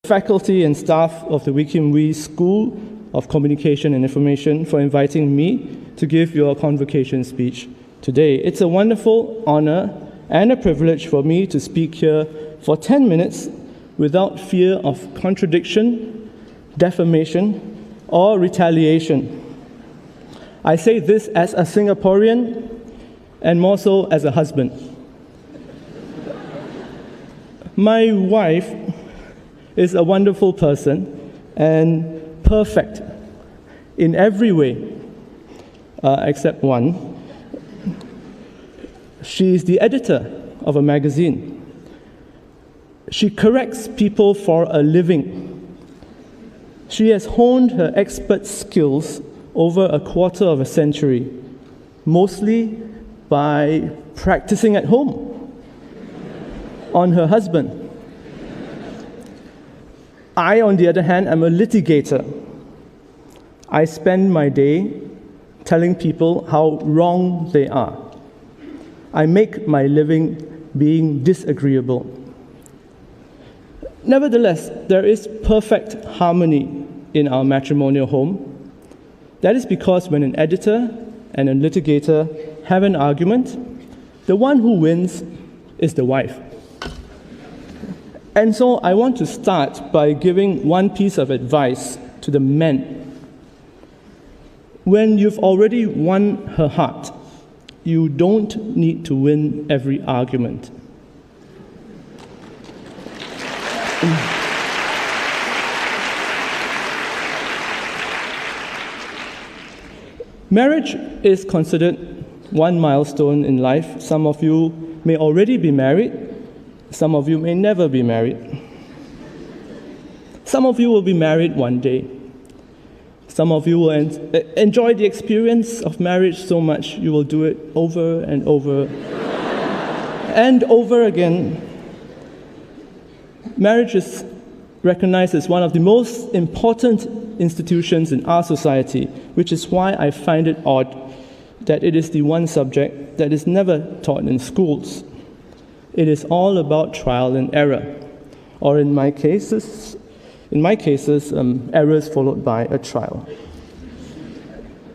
faculty and staff of the Wee Kim Wee School of Communication and Information for inviting me to give your convocation speech today. It's a wonderful honor and a privilege for me to speak here for 10 minutes without fear of contradiction, defamation, or retaliation. I say this as a Singaporean and more so as a husband. My wife is a wonderful person and perfect in every way, except one. She is the editor of a magazine. She corrects people for a living. She has honed her expert skills over a quarter of a century, mostly by practicing at home on her husband. I, on the other hand, am a litigator. I spend my day telling people how wrong they are. I make my living being disagreeable. Nevertheless, there is perfect harmony in our matrimonial home. That is because when an editor and a litigator have an argument, the one who wins is the wife. And so I want to start by giving one piece of advice to the men. When you've already won her heart, you don't need to win every argument. Marriage is considered one milestone in life. Some of you may already be married. Some of you may never be married. Some of you will be married one day. Some of you will enjoy the experience of marriage so much you will do it over and over and over again. Marriage is recognized as one of the most important institutions in our society, which is why I find it odd that it is the one subject that is never taught in schools. It is all about trial and error, or in my cases, errors followed by a trial.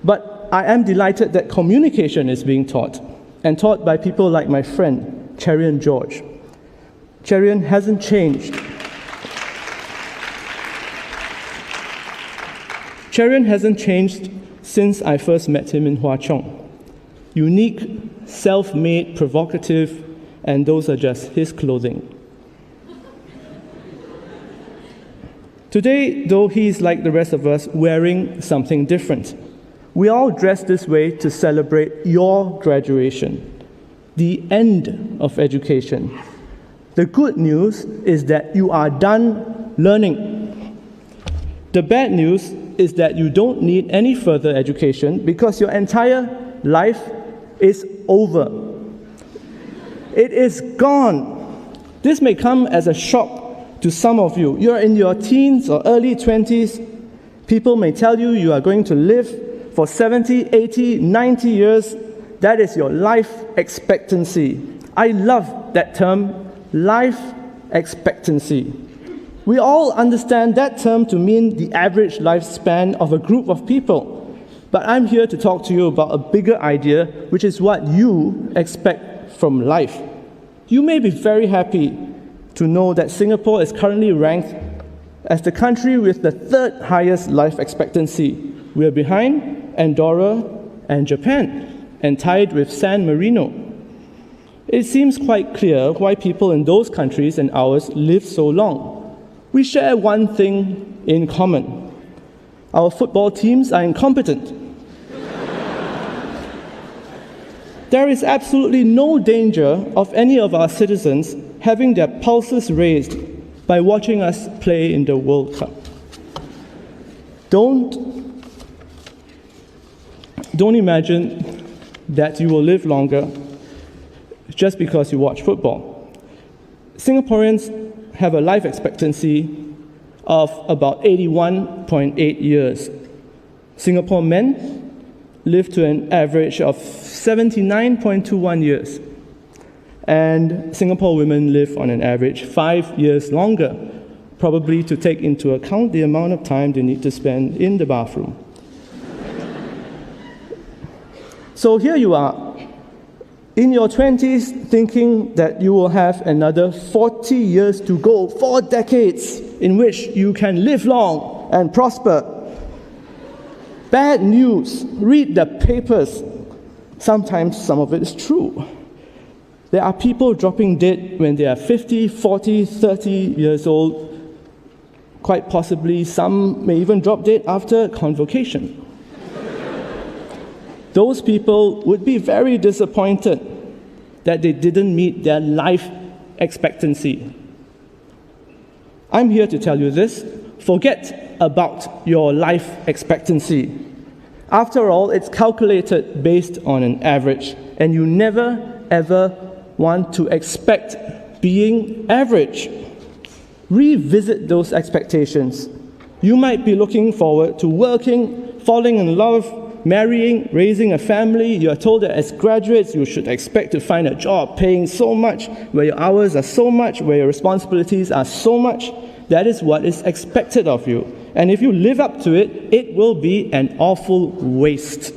But I am delighted that communication is being taught, and taught by people like my friend, Adrian George. Adrian hasn't changed. Adrian hasn't changed since I first met him in Hwa Chong. Unique, self-made, provocative, and those are just his clothing. Today, though he is like the rest of us, wearing something different. We all dress this way to celebrate your graduation, the end of education. The good news is that you are done learning. The bad news is that you don't need any further education because your entire life is over. It is gone. This may come as a shock to some of you. You're in your teens or early 20s. People may tell you you are going to live for 70, 80, 90 years. That is your life expectancy. I love that term, life expectancy. We all understand that term to mean the average lifespan of a group of people. But I'm here to talk to you about a bigger idea, which is what you expect from life. You may be very happy to know that Singapore is currently ranked as the country with the third highest life expectancy. We are behind Andorra and Japan, and tied with San Marino. It seems quite clear why people in those countries and ours live so long. We share one thing in common. Our football teams are incompetent. There is absolutely no danger of any of our citizens having their pulses raised by watching us play in the World Cup. Don't imagine that you will live longer just because you watch football. Singaporeans have a life expectancy of about 81.8 years. Singapore men live to an average of 79.21 years. And Singapore women live on an average 5 years longer. probably to take into account the amount of time they need to spend in the bathroom. So here you are, in your 20s, thinking that you will have another 40 years to go, 4 decades in which you can live long and prosper. Bad news. Read the papers. Sometimes some of it is true. There are people dropping dead when they are 50, 40, 30 years old. Quite possibly, some may even drop dead after convocation. Those people would be very disappointed that they didn't meet their life expectancy. I'm here to tell you this: forget about your life expectancy. After all, it's calculated based on an average, and you never, ever want to expect being average. Revisit those expectations. You might be looking forward to working, falling in love, marrying, raising a family. You are told that as graduates, you should expect to find a job paying so much, where your hours are so much, where your responsibilities are so much. That is what is expected of you. And if you live up to it, it will be an awful waste.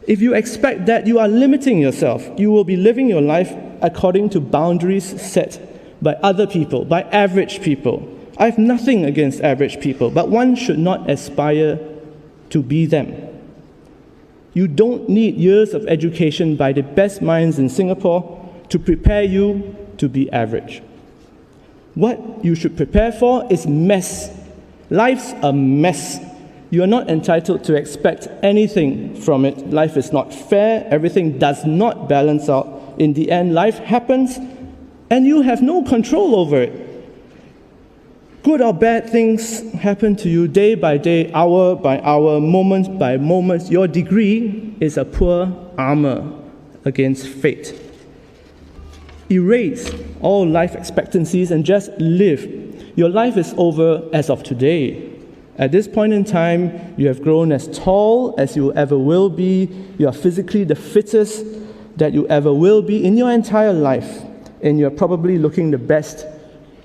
If you expect that, you are limiting yourself. You will be living your life according to boundaries set by other people, by average people. I have nothing against average people, but one should not aspire to be them. You don't need years of education by the best minds in Singapore to prepare you to be average. What you should prepare for is mess. Life's a mess. You are not entitled to expect anything from it. Life is not fair. Everything does not balance out. In the end, life happens, and you have no control over it. Good or bad things happen to you day by day, hour by hour, moment by moment. Your degree is a poor armor against fate. Erase all life expectancies and just live. Your life is over as of today. At this point in time, you have grown as tall as you ever will be. You are physically the fittest that you ever will be in your entire life. And you're probably looking the best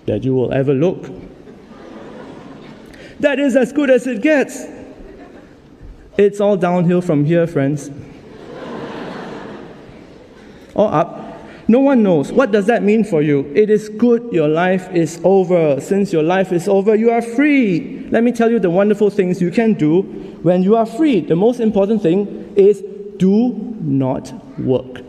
that you will ever look. That is as good as it gets. It's all downhill from here, friends. Or up. No one knows. What does that mean for you? It is good your life is over. Since your life is over, you are free. Let me tell you the wonderful things you can do when you are free. The most important thing is do not work.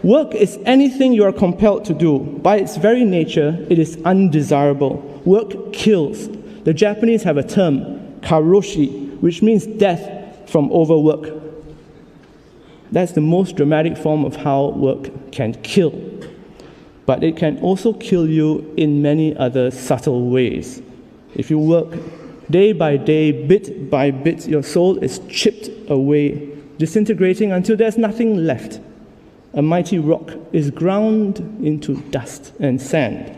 Work is anything you are compelled to do. By its very nature, it is undesirable. Work kills. The Japanese have a term, karoshi, which means death from overwork. That's the most dramatic form of how work can kill. But it can also kill you in many other subtle ways. If you work day by day, bit by bit, your soul is chipped away, disintegrating until there's nothing left. A mighty rock is ground into dust and sand.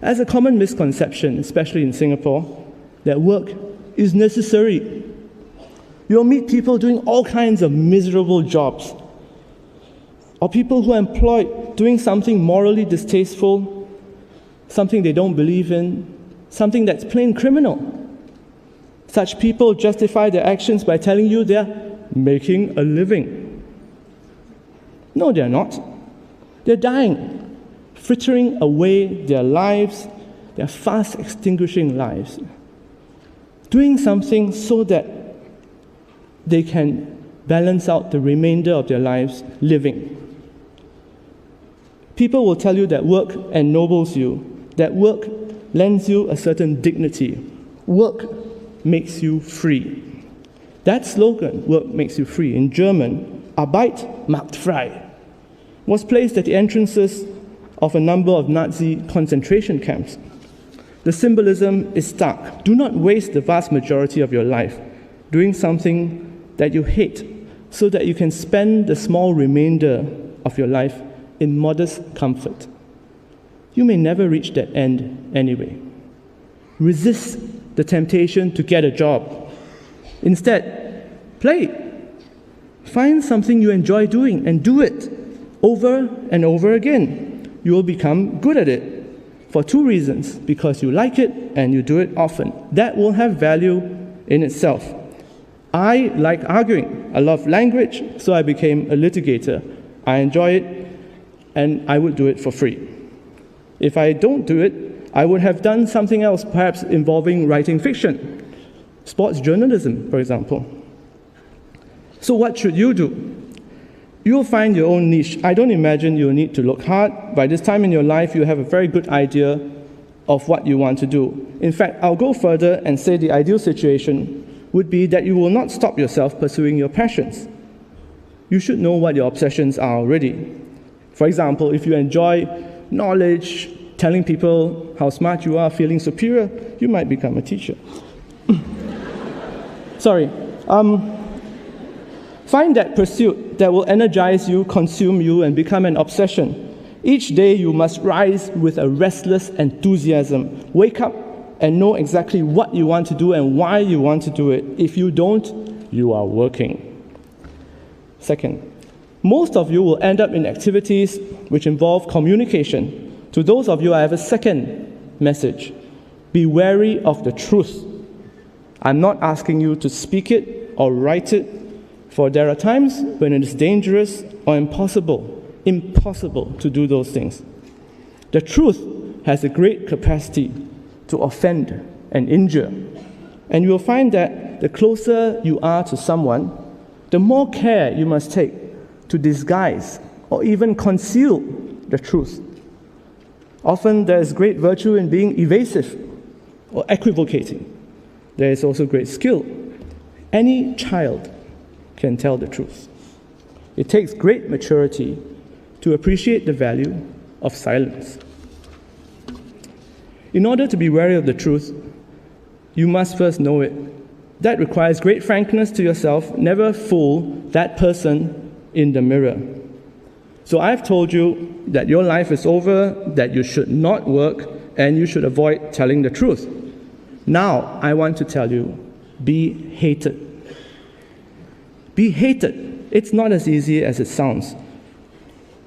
As a common misconception, especially in Singapore, that work is necessary. You'll meet people doing all kinds of miserable jobs, or people who are employed doing something morally distasteful, something they don't believe in, something that's plain criminal. Such people justify their actions by telling you they're making a living. No, they're not. They're dying, frittering away their lives, their fast extinguishing lives, doing something so that they can balance out the remainder of their lives living. People will tell you that work ennobles you, that work lends you a certain dignity. Work makes you free. That slogan, work makes you free, in German, Arbeit macht frei, was placed at the entrances of a number of Nazi concentration camps. The symbolism is stark. Do not waste the vast majority of your life doing something that you hate, so that you can spend the small remainder of your life in modest comfort. You may never reach that end anyway. Resist the temptation to get a job. Instead, play. Find something you enjoy doing and do it over and over again. You will become good at it. for two reasons: because you like it and you do it often. That will have value in itself. I like arguing. I love language, so I became a litigator. I enjoy it, and I would do it for free. If I don't do it, I would have done something else, perhaps involving writing fiction, sports journalism, for example. So what should you do? You'll find your own niche. I don't imagine you'll need to look hard. By this time in your life, you have a very good idea of what you want to do. In fact, I'll go further and say the ideal situation would be that you will not stop yourself pursuing your passions. You should know what your obsessions are already. For example, if you enjoy knowledge, telling people how smart you are, feeling superior, you might become a teacher. Sorry. Find that pursuit that will energize you, consume you, and become an obsession. Each day you must rise with a restless enthusiasm. Wake up and know exactly what you want to do and why you want to do it. If you don't, you are working. Second, most of you will end up in activities which involve communication. To those of you, I have a second message. Be wary of the truth. I'm not asking you to speak it or write it, for there are times when it is dangerous or impossible to do those things. The truth has a great capacity to offend and injure. And you will find that the closer you are to someone, the more care you must take to disguise or even conceal the truth. Often there is great virtue in being evasive or equivocating. There is also great skill. Any child can tell the truth. It takes great maturity to appreciate the value of silence. In order to be wary of the truth, you must first know it. That requires great frankness to yourself. Never fool that person in the mirror. So I've told you that your life is over, that you should not work, and you should avoid telling the truth. Now, I want to tell you, be hated. Be hated. It's not as easy as it sounds.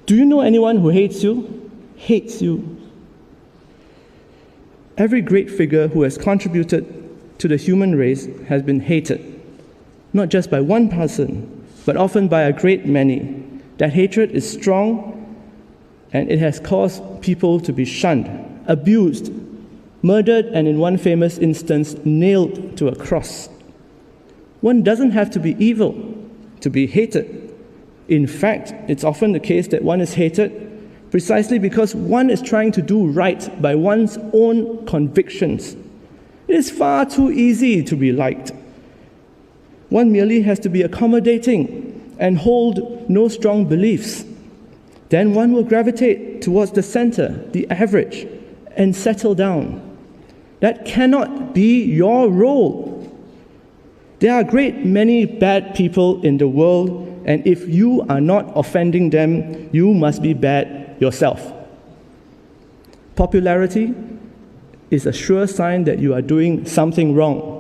Do you know anyone who hates you? Hates you. Every great figure who has contributed to the human race has been hated, not just by one person, but often by a great many. That hatred is strong, and it has caused people to be shunned, abused, murdered, and in one famous instance, nailed to a cross. One doesn't have to be evil to be hated. In fact, it's often the case that one is hated precisely because one is trying to do right by one's own convictions. It is far too easy to be liked. One merely has to be accommodating and hold no strong beliefs. Then one will gravitate towards the center, the average, and settle down. That cannot be your role. There are a great many bad people in the world, and if you are not offending them, you must be bad yourself. Popularity is a sure sign that you are doing something wrong.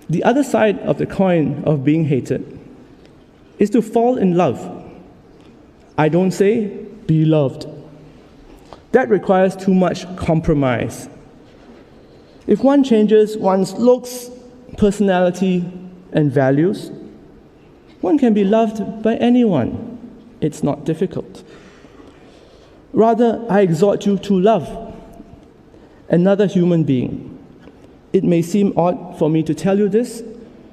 The other side of the coin of being hated is to fall in love. I don't say be loved. That requires too much compromise. If one changes one's looks, personality, and values, one can be loved by anyone. It's not difficult. Rather, I exhort you to love another human being. It may seem odd for me to tell you this.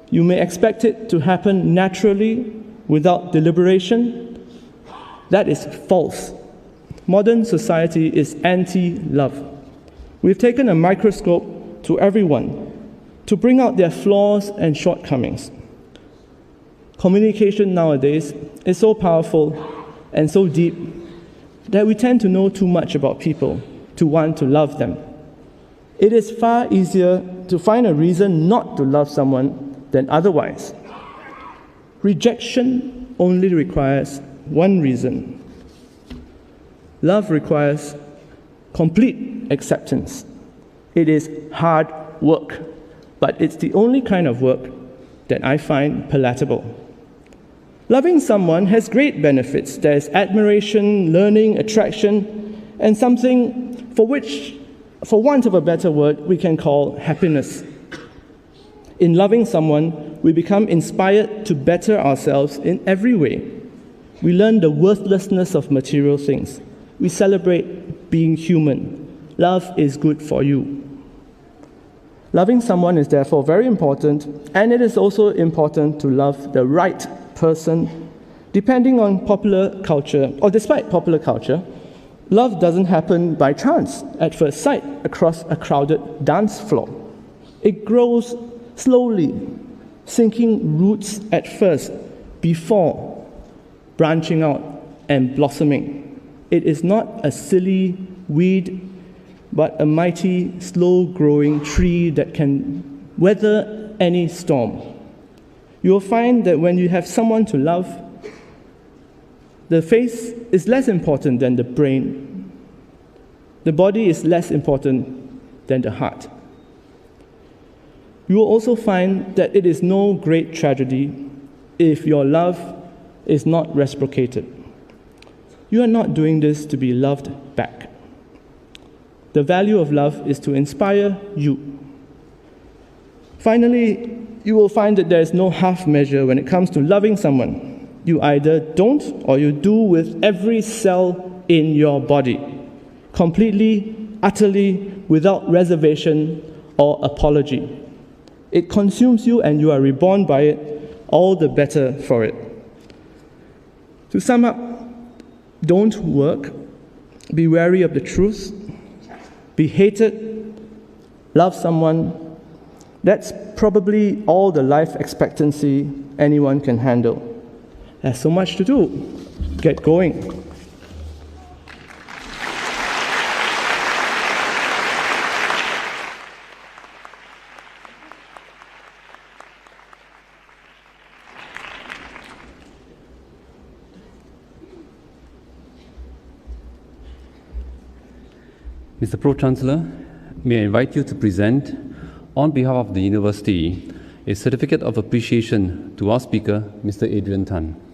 You may expect it to happen naturally, without deliberation. That is false. Modern society is anti-love. We've taken a microscope to everyone to bring out their flaws and shortcomings. Communication nowadays is so powerful and so deep that we tend to know too much about people to want to love them. It is far easier to find a reason not to love someone than otherwise. Rejection only requires one reason. Love requires complete acceptance. It is hard work, but it's the only kind of work that I find palatable. Loving someone has great benefits. There is admiration, learning, attraction, and something for which, for want of a better word, we can call happiness. In loving someone, we become inspired to better ourselves in every way. We learn the worthlessness of material things. We celebrate being human. Love is good for you. Loving someone is therefore very important, and it is also important to love the right person. Depending on popular culture, or despite popular culture, love doesn't happen by chance at first sight across a crowded dance floor. It grows slowly, sinking roots at first before branching out and blossoming. It is not a silly weed, but a mighty, slow-growing tree that can weather any storm. You will find that when you have someone to love, the face is less important than the brain. The body is less important than the heart. You will also find that it is no great tragedy if your love is not reciprocated. You are not doing this to be loved back. The value of love is to inspire you. Finally, you will find that there is no half measure when it comes to loving someone. You either don't or you do with every cell in your body, completely, utterly, without reservation or apology. It consumes you and you are reborn by it, all the better for it. To sum up, don't work, be wary of the truth, be hated, love someone. That's probably all the life expectancy anyone can handle. There's so much to do. Get going. Mr. Pro-Chancellor, may I invite you to present, on behalf of the University, a certificate of appreciation to our speaker, Mr. Adrian Tan.